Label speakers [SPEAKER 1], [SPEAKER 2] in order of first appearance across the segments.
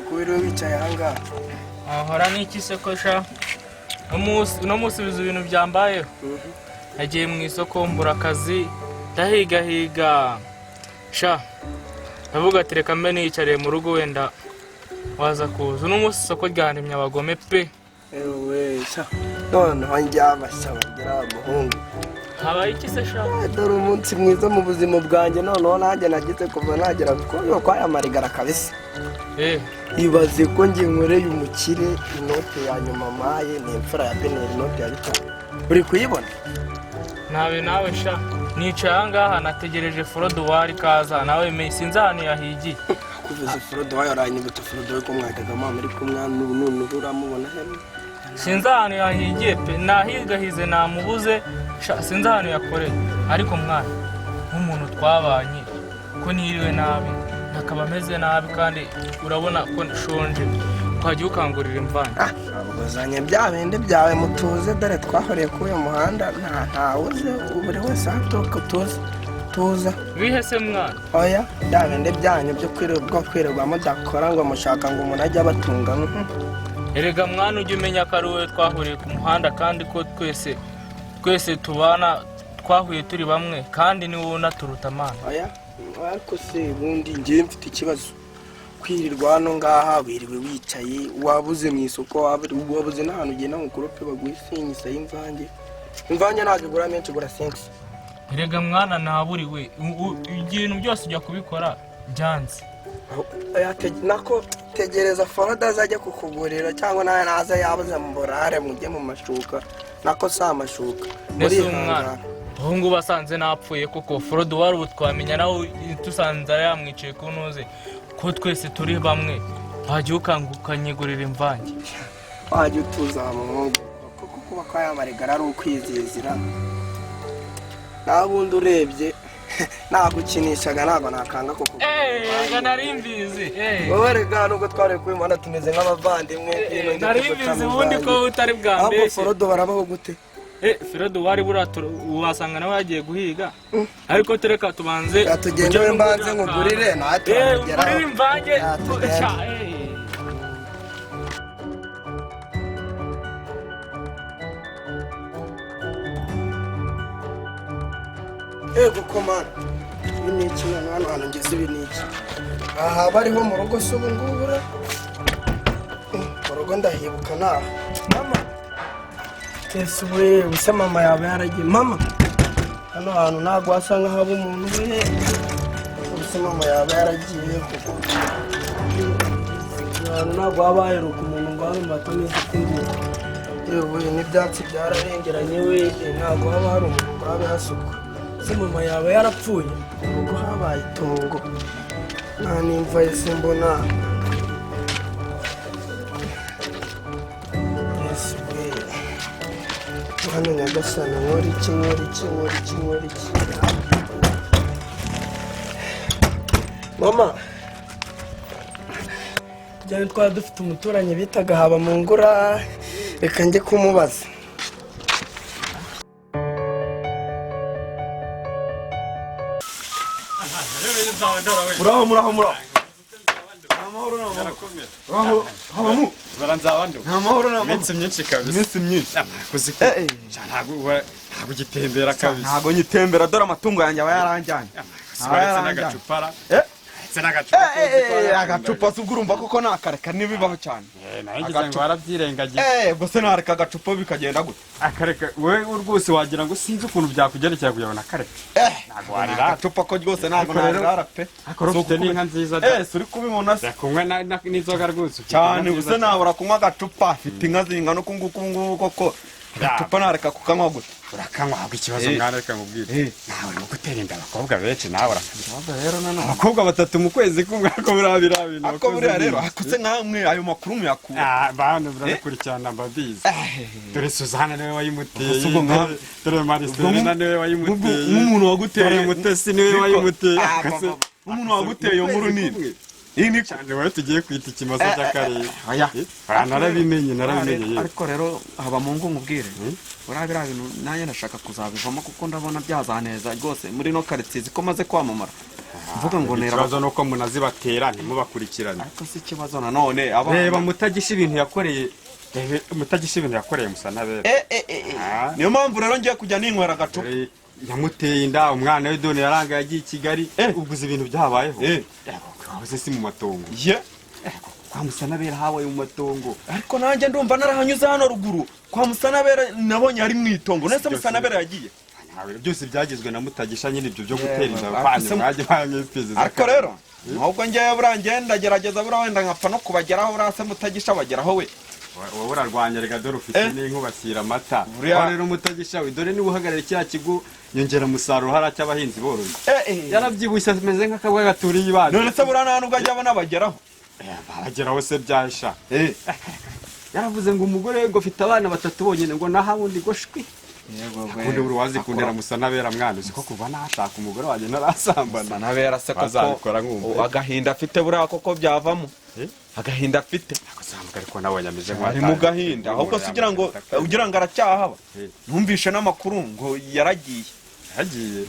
[SPEAKER 1] kubera wicaye ahangaha
[SPEAKER 2] ahora n'iki se ko sha no musubiza ibintu byambayeho nagiye mu isoko mbura akazi ndahigahiga sha ndavuga ati reka mbe niyicariye mu rugo wenda waza kuza uno munsi isoko ryanemye abagome pe
[SPEAKER 1] ewe sha noneho njyabasha bagira umuhungu
[SPEAKER 2] habaye iki se sha
[SPEAKER 1] dore umunsi mwiza mu buzima bwanjye noneho nanjye nagize kuva nagera kuko kwaya marigara kabisa ibaze ko ngiye nkoreye umukire inote ya nyuma maye ni imfura ya Beneri inote ya 5 uri kuyibona
[SPEAKER 2] nawe sha nicaye ahangaha nategereje Frodoir kaza nawe sinzi ahantu yahigiye
[SPEAKER 1] kuvuze Frodoir yaranyibutse Frodoir ko mwajyaga muri kumwana none uramubona hano
[SPEAKER 2] sinzi ahantu yahigiye pe nahigahize namubuze sinzi ahantu yakoreye ariko mwana nk'umuntu twabanye ko niriwe nabi nakaba ameze nabi kandi urabona ko nshonje twagiye ukangurira imvange
[SPEAKER 1] abagozanye byabende byawe mutuze dore twahoreye kuri uyu muhanda ntawuze buri wese atoka tuza
[SPEAKER 2] bihese mwana
[SPEAKER 1] oya byabende byanyu byo kwirirwa mudakora ngo mushaka ngo umuntu ajye abatunga
[SPEAKER 2] erega mwana ujye umenya ko ari wowe twahuriye ku muhanda kandi ko twese tubana twahuye turi bamwe kandi ni wowe unaturuta amana
[SPEAKER 1] oya ariko se ubundi ngiye mfite ikibazo kwirirwa hano ngaha wiriwe wicaye wabuze mu isoko wabuze n'ahantu ugenda ngo kurope baguhisenyisa y'imvange ntabwo igura menshi igura 5
[SPEAKER 2] erega mwana naburiwe ibintu byose ujya kubikora byanze
[SPEAKER 1] nako tegereza Froda azajya kukugurira cyangwa nawe naza yabuze mu borare mujye mu mashuka nako si amashuka
[SPEAKER 2] muri umwana ubu ngubu asanze napfuye kuko Frodoir ubu twamenya nawe tusanze yamwiciye ku ntuze ko twese turi bamwe wajya ukanyegurira imvange
[SPEAKER 1] wajya utuzamuka kuko kuba kwayamarigara ari ukwizizira nabundi urebye nagukinishaga ntabwo nakanga kuko
[SPEAKER 2] nari mbizi
[SPEAKER 1] wowe rega nubwo twari kubimana tumeze nk'abavandimwe
[SPEAKER 2] nari mbizi ubundi ko utari bwa mbere
[SPEAKER 1] Frodo barabaho gute
[SPEAKER 2] Frodoir wasanga nawe yagiye guhiga ariko tureka tubanze
[SPEAKER 1] tugendere mbanze nkugurire natwe
[SPEAKER 2] ugurire imvange
[SPEAKER 1] gukomana ibi ni iki mwana hano ngeze ibi ni iki aha bariho mu rugo se ubu ngubu mu rugo ndahibuka naho mama ese ubuse mama yaba yaragiye mama hano hantu ntabwo hasa nk'ahaba umuntu we ubuse mama yaba yaragiye kuko ahantu ntabwo haba haheruka umuntu ngo habe mbato neza ukundiye yewe n'ibyatsi byararengeranye we ntabwo haba hari umuntu ngo habe hasukwa ese mama yaba yarapfuye ubwo habaye itongo nta n'imva yese mbona hano nyagasana nkora iki mama byari twari dufite umuturanyi bitaga haba mu ngura reka njye kumubaza muraho
[SPEAKER 3] habamu baranzabando nta mahoro na minsi myinshi kabisa minsi myinshi kuziko ntago gitembera kabisa
[SPEAKER 1] ntago nyitembera dore amatungo yanjye aba yaranjyanye
[SPEAKER 3] n'agacupara
[SPEAKER 1] agacupa se urumva koko nakareka nibibaho cyane
[SPEAKER 3] nagize ngo warabyirengagije
[SPEAKER 1] gusa nareka agacupa bikagenda gute
[SPEAKER 3] akareka wewe rwose wagira ngo sinzi ukuntu byakugerekera kuyabona akareka ntago warira
[SPEAKER 1] agacupa ko rwose ntago narira pe
[SPEAKER 3] ufite n'inka nziza
[SPEAKER 1] uri kubibona se
[SPEAKER 3] kunywa n'inzoga rwose
[SPEAKER 1] cyane gusa nabura kunywa agacupa afite inka zingana uko nguko koko agacupa nareka kukanywa gute
[SPEAKER 3] urakanywa ahubwo ikibazo mwana reka nkubwire nawe no gutera inda abakobwa benshi nawe urakabira abakobwa 3 mu kwezi kumwe ko burabira bintu
[SPEAKER 1] ako buriya rero akose namwe ayo makuru muyakura
[SPEAKER 3] bana burakurikirana mbabizi dore Suzana niwe wayimuteye dore Marisela niwe wayimuteye
[SPEAKER 1] umuntu waguteye
[SPEAKER 3] dore Mutesi niwe wayimuteye
[SPEAKER 1] umuntu waguteye muri nini ini
[SPEAKER 3] cyane wayo tugiye kwita ikimaso cy'akarere narabimenye
[SPEAKER 1] ariko rero haba mu ngo nkubwire urabira ibintu nanjye ndashaka kuzabivamo kuko ndabona byazaneza rwose muri no quartier ziko maze kwamamara
[SPEAKER 4] mvuga ngo nera
[SPEAKER 3] ikibazo nuko munazibatera ntimubakurikirane.
[SPEAKER 4] ariko si ikibazo nanone
[SPEAKER 3] Reba Mutagisha ibintu yakoreye. Mutagisha ibintu yakoreye Musanabera.
[SPEAKER 4] niyo mpamvu rero ngiye kujya ninywera agacupa.
[SPEAKER 3] Yamuteye inda umwana we done yaranga yagiye i Kigali. Uguze ibintu byabayeho. Wabuze si mu matongo. Kwa Musanabera habaye mu matongo.
[SPEAKER 4] Ariko nanjye ndumva narahanyuze hano ruguru kwa Musanabera nabonye ari mu itongo. Nese Musanabera yagiye.
[SPEAKER 3] Byose byagizwe na Mutagisha nyine ibyo byo gutera inda bapanye mwaje banyepezeza.
[SPEAKER 4] Ariko rero ahubwo ngiye burangenda gerageza bura wenda nkapfa no kubageraho urase Mutagisha bageraho we.
[SPEAKER 3] Wowe urarwanya rega dore ufite n'inko basira amata. Rero Mutagisha we dore ni uhagarara cya kigo yongera musaruro hara cy'abahinzi boroye. Yarabyibushye ameze nk'akabwa gaturiye ibana.
[SPEAKER 4] None se burana nubwo ajya abona bageraho.
[SPEAKER 3] Bageraho se byasha. Yaravuze ngo umugore ngo afite abana batatu bonyine ngo nahabundi goshwi. Kundi buri wazi kundera Musanabera mwana uzi ko kuva nashaka umugore waje narasambana.
[SPEAKER 4] Musanabera se koko agahinda afite bura koko byavamo. Agahinda afite
[SPEAKER 3] agasambwa ariko nabonye ameze
[SPEAKER 4] ari mu gahinda ahubwo sugira ngo aracyahaba. Numvishe n'amakuru ngo yaragiye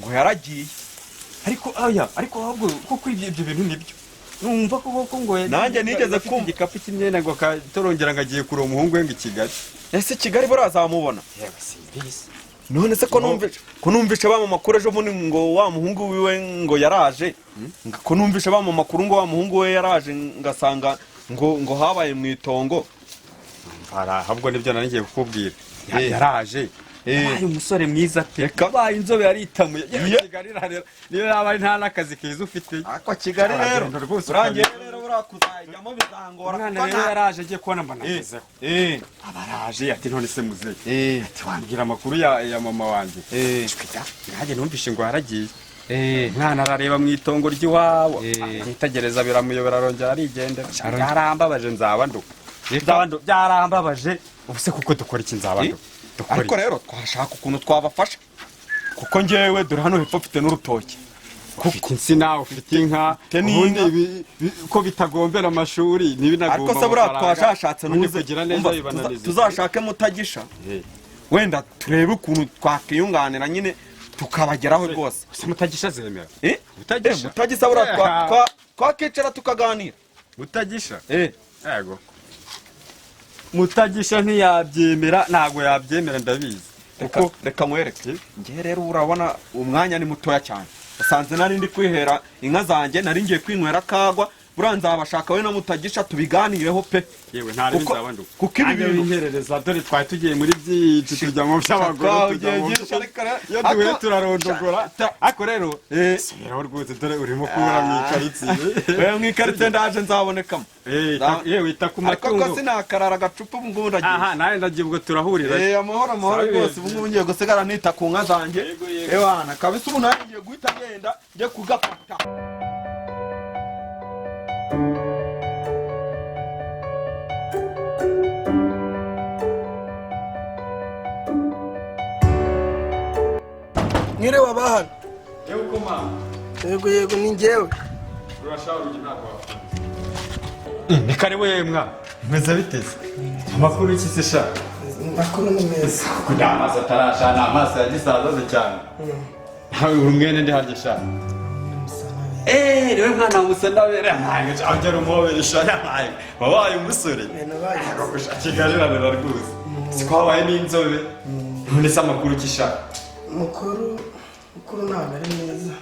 [SPEAKER 4] ngo yaragiye
[SPEAKER 3] ariko ahubwo koko ibyo bintu nibyo numva koko ngo
[SPEAKER 4] nanjye nigeze kumva
[SPEAKER 3] igikapu cy'imyenda ngo katorongera ngagiye kuro umuhungu we ngo i Kigali.
[SPEAKER 4] Ese Kigali burazamubona none se ko numvishe ba mu makuru ejo bundi ngo wa muhungu wiwe ngo yaraje ko numvishe ba mu makuru ngo wa muhungu we yaraje ngasanga ngo habaye mu itongo.
[SPEAKER 3] Ahubwo nibyo nari ngiye kukubwira yaraje ayo umusore mwiza pe kabaye inzobe yaritamuye Kigali rero niyo yaba nta nakazi keza ufite.
[SPEAKER 4] Ako Kigali rero urangiye rero urakuzajyamo bizangora
[SPEAKER 3] mwana rero yaraje agiye kubona mbanagezeho abaraje ati none se muzehe ati wambwira amakuru ya mama wanjye nanjye numvishe ngo yaragiye mwana arareba mu itongo ry'iwabo yitegereza biramuyobera arongera arigendera. Byarambabaje nzaba nduka byarambabaje ubuse kuko dukora iki nzaba nduka.
[SPEAKER 4] Ariko rero twashaka ukuntu twabafasha kuko ngewe dore hano hepfo mfite n'urutoki
[SPEAKER 3] ufite insina ufite inka ubundi ko bitagombera amashuri ntibinagomba.
[SPEAKER 4] Ariko se buriya twashashatse
[SPEAKER 3] kugira neza bibananiza
[SPEAKER 4] tuzashake Mutagisha wenda turebe ukuntu twakiyunganira nyine tukabageraho rwose.
[SPEAKER 3] Mutagisha zemera
[SPEAKER 4] Mutagisha buriya twakicara tukaganira.
[SPEAKER 3] Mutagisha yego Mutagisha ntiyabyemera ntago yabyemera ndabizi.
[SPEAKER 4] Reka mwereke ngiye rero urabona umwanya ni mutoya cyane. Usanze nari ndi kwihera inka zanjye nari ngiye kwinywera kagwa buranza abashaka we na Mutagisha tubiganireho pe.
[SPEAKER 3] Yewe ntari bizaba nduka
[SPEAKER 4] kuko ibi bintu
[SPEAKER 3] inherereza dore twari tugiye muri byinshi tujya mu by'abagore yo duhe turarondogora. Ako rero rero rwose dore urimo kubura mu ikaritsiye
[SPEAKER 4] wewe mu ikaritsiye ndaje nzabonekamo
[SPEAKER 3] yewe ita ku matungo
[SPEAKER 4] ariko sinakarara agacupa ubu ngubu ndagiye.
[SPEAKER 3] Nawe ndagiye ubwo turahurira
[SPEAKER 4] amahoro rwose ubu ngubu ngiye gusigara nita ku nka zanjye ewana kabisa ubu nanjye ngiye guhita ngenda njye kugafata.
[SPEAKER 1] Mwire wabahana
[SPEAKER 3] yewe koma
[SPEAKER 1] yego ni njyewe
[SPEAKER 3] urashaka ntabwo ni kare wewe mwa meza biteze amakuru iki se sha
[SPEAKER 1] makuru ni meza
[SPEAKER 3] kudamaza tarasha na amaso yagisazaze cyane nawe urumwene ndi harye sha niwe mwana Musanabera ntabwo agera umuberesha yabaye wabaye umusore Kigali rarera rwose siko habaye n'inzobe none se amakuru kishaka
[SPEAKER 1] mukuru ntabwo ari meza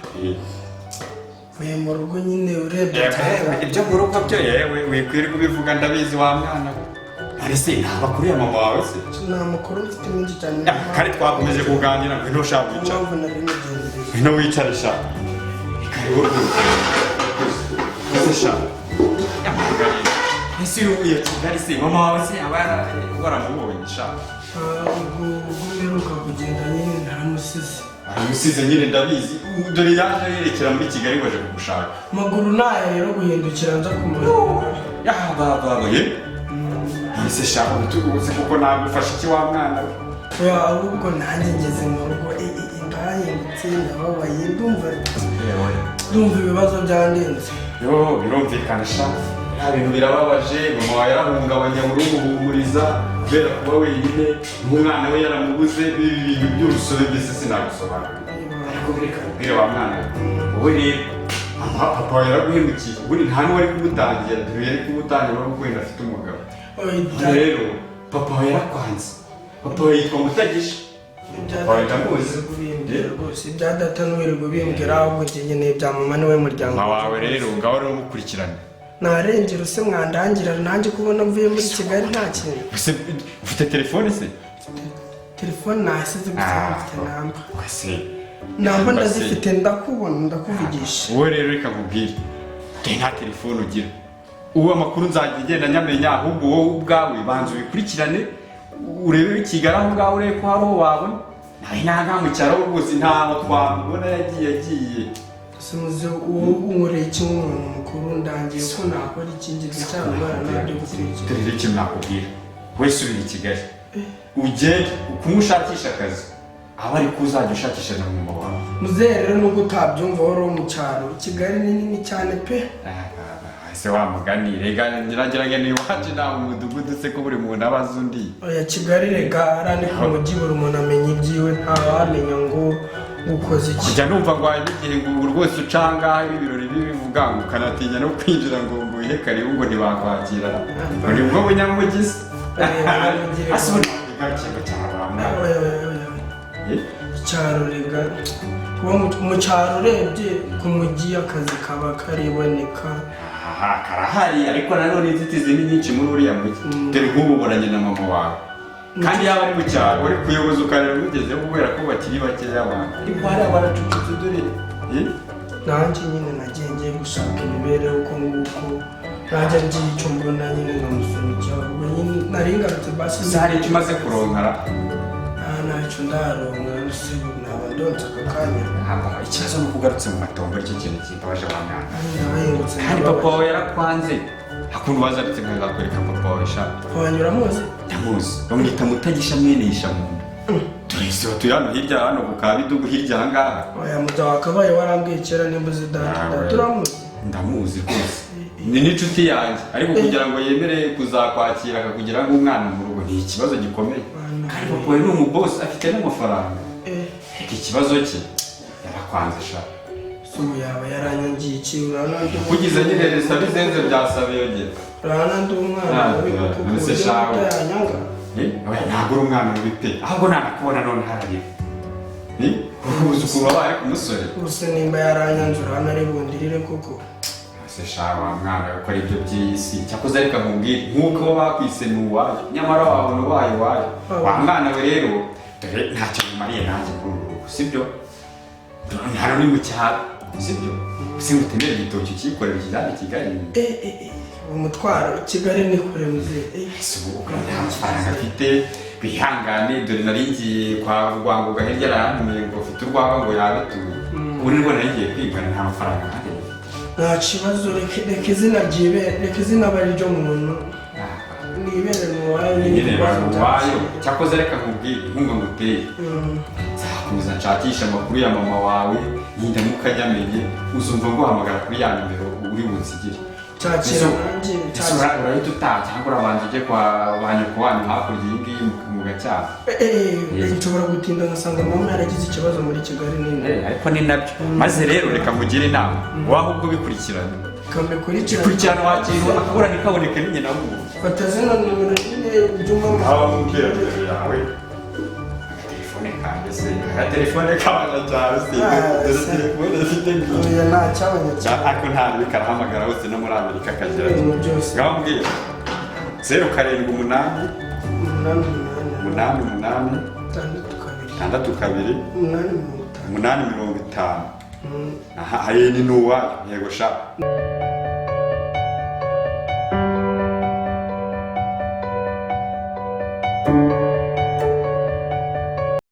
[SPEAKER 1] uyu mu rugo nyine urebye
[SPEAKER 3] ibyo mu rugo byo yewe wikwirirwa ubivuga ndabizi wa mwana we se nta makuru ya mama wawe se
[SPEAKER 1] nta makuru mfite menshi cyane
[SPEAKER 3] kare twakomeje kuganira ngo ntushaka wicara ngwino wicare sha ese uyu Kigali se mama wawe se aba waramubonye sha
[SPEAKER 1] ubwo mperuka kugenda nyine
[SPEAKER 3] naramusize nyine ndabizi dore yaje yerekera muri Kigali waje kugushaka
[SPEAKER 1] maguru nayo rero guhindukira nza kumureba
[SPEAKER 3] baba ye ese shaka utuguze kuko nagufasha iki wa mwana we
[SPEAKER 1] ahubwo nanjye ngeze mu rugo ndahindutse ndababaye ndumva ibibazo byandenze
[SPEAKER 3] birumvikana sha ibintu birababaje mama wawe yarahungabanya uruhumuriza kubera kuba wenyine umwana we yaramubuze ibintu by'urusobe byose sinagusobanurira ariko reka kubwira wa mwana wowe rero papa yaraguhemukiye ubundi nta n'uwari kumutangira dore yari kumutangira no wenda afite umugabo rero papa yarakwanze papa yitwa Mutagisha
[SPEAKER 1] rwose ibya data n'uwirirwa ubimbwira ahubwo njye nkeneye bya mama niwe muryango
[SPEAKER 3] wawe rero ngaho rero mukurikirane
[SPEAKER 1] narengera se mwandangira nanjye kubona mvuye muri Kigali nta kintu
[SPEAKER 3] ufite telefone se
[SPEAKER 1] telefone nasize gusa mfite namba ndazifite ndakubona ndakuvugisha
[SPEAKER 3] wowe rero reka nkubwire nta telefone ugira uwo amakuru nzajya igenda nyamenya ahubwo wowe ubwawe banza ubikurikirane urebe Kigali aho ngaho urebe ko hari uwo wabona nta mu cyaro rwose ntaho twamubona yagiye
[SPEAKER 1] simuze unkoreye kimwe umuntu mukuru ndangiye ko nakora ikingirwa cy'abana nabyo gukurikira
[SPEAKER 3] dore iki nakubwira wese uri i Kigali ugende kumushakisha akazi aba ari kuzajya ushakisha na mama wawe
[SPEAKER 1] muzehe rero nubwo utabyumva wari mu cyaro Kigali ni nini cyane pe
[SPEAKER 3] ese wa mugani rega nyiragerage ni waje nawe umudugudu se ko buri muntu abaza undi
[SPEAKER 1] oya Kigali rega arani ku mujyi buri umuntu amenya ibyiwe ntawamenya ngo ukoze iki
[SPEAKER 3] kujya numva ngo igihe ngo rwose ucanga ibirori bivuga ngo ukanatinya no kwinjira ngo nguhe karibu ngo ntibakwakira uri bwo bunyamugisi asubira ikintu cy'abantu
[SPEAKER 1] icyaro rega mu cyaro urebye ku mujyi akazi kaba kariboneka
[SPEAKER 3] karahari ariko nanone inzitizi ni nyinshi muri uriya mujyi dore nk'ubu uburanye na mama wawe kandi yaba ari mu cyaro uri kuyoboza ukareba ugezeho kubera ko bakiri bakeya abantu ariko hari abaracucutse dore
[SPEAKER 1] nanjye nyine nagiye ngiye gushaka imibereho uko nguko najya ngiye icyo mbona nyine nkamusunikira ubwo nyine nari ngarutse basi
[SPEAKER 3] hari icyo umaze kuronkara
[SPEAKER 1] ntacyo ndaronka naba ndonse aka kanya
[SPEAKER 3] ikibazo ni uko ugarutse mu matongo icyo kintu kibabaje wa mwana
[SPEAKER 1] nahingutse
[SPEAKER 3] kandi papa wawe yarakwanze hakundi wazarutse nkazakwereka papa wawe shaka
[SPEAKER 1] wanyura muzi
[SPEAKER 3] ndamuzi bamwita Mutagisha mwene Yishamunda turese batuye hano hirya hano ku Kabidugu hirya aha ngaha
[SPEAKER 1] oya muda wakabaye warambwiye kera nimba uzi data turamuzi
[SPEAKER 3] ndamuzi rwose ni n'inshuti yanjye ariko kugira ngo yemere kuzakwakira akakugira nk'umwana mu rugo ni ikibazo gikomeye kandi papa we ni umubosi afite n'amafaranga ariko ikibazo cye yarakwanze shaka
[SPEAKER 1] sumu yaba yaranyangiye iki
[SPEAKER 3] kugize nyine resa bizenze byasaba yongera
[SPEAKER 1] urabona ndi umwana ariko
[SPEAKER 3] none shawe
[SPEAKER 1] yanyanga
[SPEAKER 3] ntabwo uri umwana mubi pe ahubwo nanakubona none hararira uzi ukuntu wabaye ari ku musore
[SPEAKER 1] gusa nimba yaranyanze urabona ari bundirire koko
[SPEAKER 3] se shawa mwana gukora ibyo by'isi cyakoze ariko nkubwire nk'uko bakwise ni uwayo nyamara wabona ubaye iwayo wa mwana we rero dore ntacyo bimariye nanjye kuri uru rugo sibyo hano ni mu cyaro sibyo se ngutemere igitoki ukikorera ukijyane Kigali
[SPEAKER 1] umutwaro Kigali ni kure muzehe
[SPEAKER 3] ese ubu nta mafaranga afite bihangane dore nari ngiye kwa Rwangoga hirya yarantumiye ngo ufite urwagwa ngo yabituye ubu nibwo nari ngiye kwigana nta mafaranga kandi
[SPEAKER 1] nta kibazo reka izina ryibere reka izina aba ari ryo muntu nibere mu wayo
[SPEAKER 3] nyine wayo cyakoze reka nkubwire inkunga nguteye nzakomeza nshakisha amakuru ya mama wawe yindamuka ajyamenye uzumva nguhamagara kuri ya nimero uri bunsigire
[SPEAKER 1] cyakira nanjye
[SPEAKER 3] urahita utaha cyangwa urabanza ujye kwa ba nyoko wanyu hakurya iyi ngiyi mu Gacyamo
[SPEAKER 1] nshobora gutinda ngasanga mama yaragize ikibazo muri Kigali nini
[SPEAKER 3] ariko ni nabyo maze rero reka mugire inama waho ubwo bikurikirana kurikirana wakirwa akabura ntikaboneke n'inye na bubu
[SPEAKER 1] fata zino nimero nyine byuma
[SPEAKER 3] aho mubwira nimero yawe agatelefone kanjye se agatelefone kabana cyane se telefone zifite
[SPEAKER 1] oya nta cyabanya cyane
[SPEAKER 3] ariko nta bikarahamagara hose no muri Amerika akagera ngaho mbwira 078 8 8 8 8 aha ni nuwa yego sha